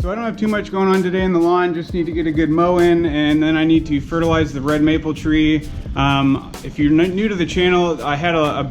So I don't have too much going on today in the lawn, just need to get a good mow in, and then I need to fertilize the red maple tree. If you're new to the channel, I had a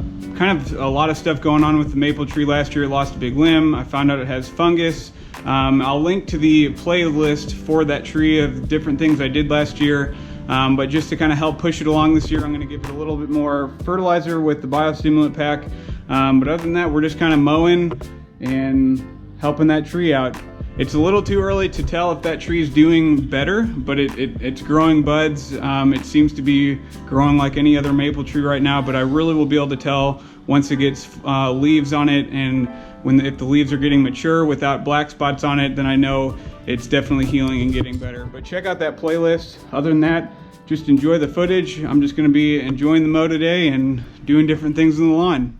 lot of stuff going on with the maple tree last year. It lost a big limb. I found out it has fungus. I'll link to the playlist for that tree of different things I did last year. But just to kind of help push it along this year, I'm going to give it a little bit more fertilizer with the Bio-Stimulant pack. But other than that, we're just kind of mowing and helping that tree out. It's a little too early to tell if that tree is doing better, but it's growing buds. It seems to be growing like any other maple tree right now, but I really will be able to tell once it gets leaves on it, and if the leaves are getting mature without black spots on it, then I know it's definitely healing and getting better. But check out that playlist. Other than that, just enjoy the footage. I'm just going to be enjoying the mow today and doing different things in the lawn.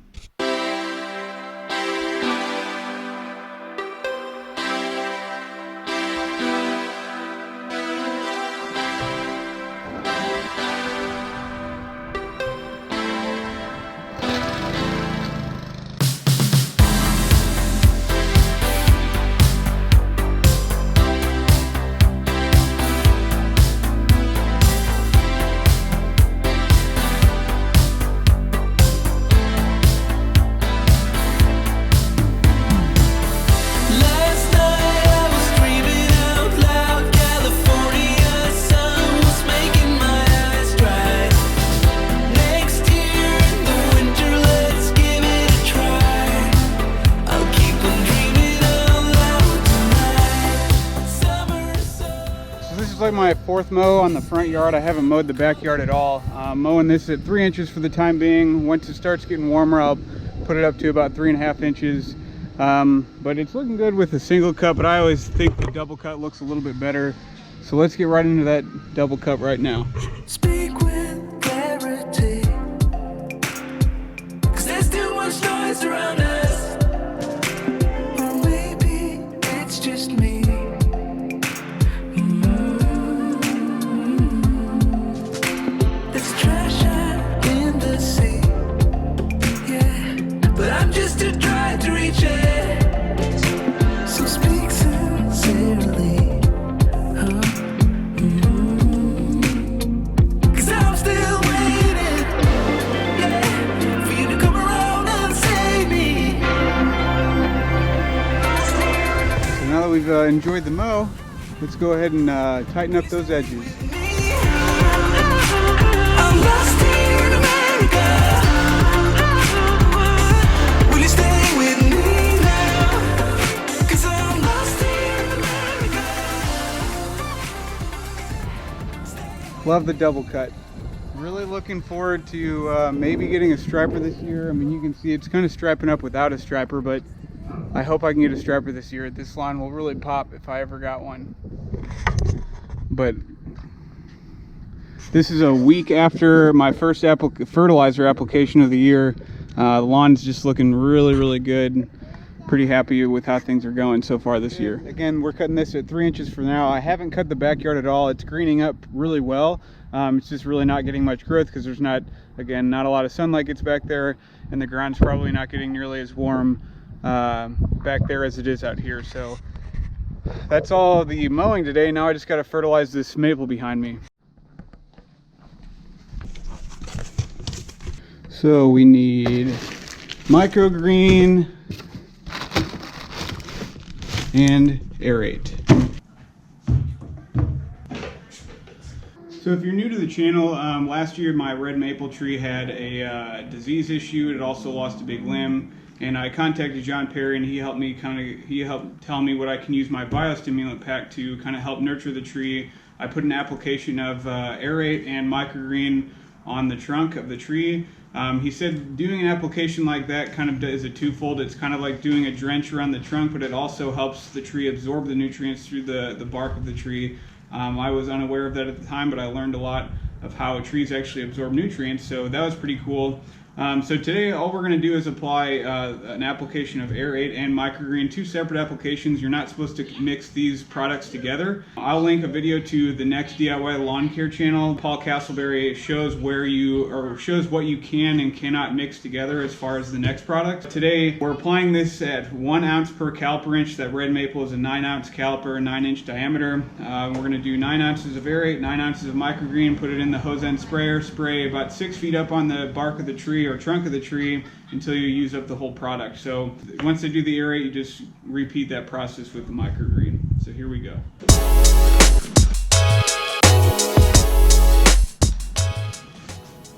Like my fourth mow on the front yard. I haven't mowed the backyard at all. Mowing this at 3 inches for the time being. Once it starts getting warmer, I'll put it up to about 3.5 inches. But it's looking good with a single cut, but I always think the double cut looks a little bit better. So let's get right into that double cut right now. Speak with clarity, 'cause there's too much noise around us. Or maybe it's just me. We've enjoyed the mow. Let's go ahead and tighten up those edges. I'm lost here in America. Will you stay with me now? 'Cause I'm lost here in America. Love the double cut. Really looking forward to maybe getting a striper this year. I mean, you can see it's kind of striping up without a striper, but I hope I can get a striper this year. This lawn will really pop if I ever got one. But this is a week after my first fertilizer application of the year. The lawn's just looking really, really good. Pretty happy with how things are going so far this year. Again, we're cutting this at 3 inches for now. I haven't cut the backyard at all. It's greening up really well. It's just really not getting much growth because there's not a lot of sunlight gets back there, and the ground's probably not getting nearly as warm back there as it is out here. So that's all the mowing today. Now I just got to fertilize this maple behind me. So we need microgreen and aerate. So if you're new to the channel, last year my red maple tree had a disease issue. It also lost a big limb. And I contacted John Perry, and he helped tell me what I can use my Bio-Stimulant pack to kind of help nurture the tree. I put an application of aerate and microgreen on the trunk of the tree. He said doing an application like that kind of is a twofold. It's kind of like doing a drench around the trunk, but it also helps the tree absorb the nutrients through the bark of the tree. I was unaware of that at the time, but I learned a lot of how trees actually absorb nutrients, so that was pretty cool. So today all we're going to do is apply an application of Aerate and Microgreen, two separate applications. You're not supposed to mix these products together. I'll link a video to the next DIY lawn care channel. Paul Castleberry shows shows what you can and cannot mix together as far as the next product. Today we're applying this at 1 ounce per caliper inch. That red maple is a 9-ounce caliper, 9-inch diameter. We're going to do 9 ounces of Aerate, 9 ounces of Microgreen, put it in the hose end sprayer, spray about 6 feet up on the bark of the tree or trunk of the tree until you use up the whole product. So once I do the Aerate, you just repeat that process with the Microgreen. So here we go.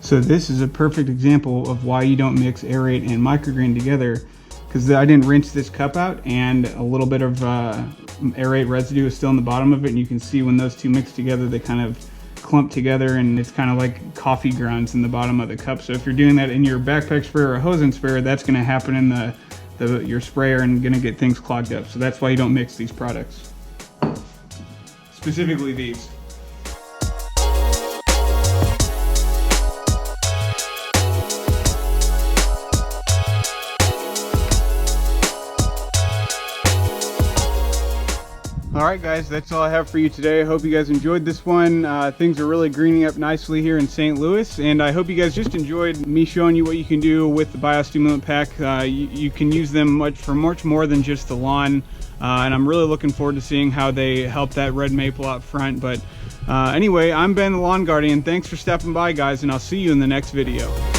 So this is a perfect example of why you don't mix Aerate and Microgreen together, because I didn't rinse this cup out and a little bit of Aerate residue is still in the bottom of it, and you can see when those two mix together they kind of clump together and it's kind of like coffee grounds in the bottom of the cup. So if you're doing that in your backpack sprayer or hose end sprayer, that's going to happen in your sprayer and going to get things clogged up. So that's why you don't mix these products, specifically these. Alright guys, that's all I have for you today. I hope you guys enjoyed this one. Things are really greening up nicely here in St. Louis, and I hope you guys just enjoyed me showing you what you can do with the Bio-Stimulant pack. You can use them for much more than just the lawn, and I'm really looking forward to seeing how they help that red maple out front. But anyway, I'm Ben the Lawn Guardian. Thanks for stopping by guys, and I'll see you in the next video.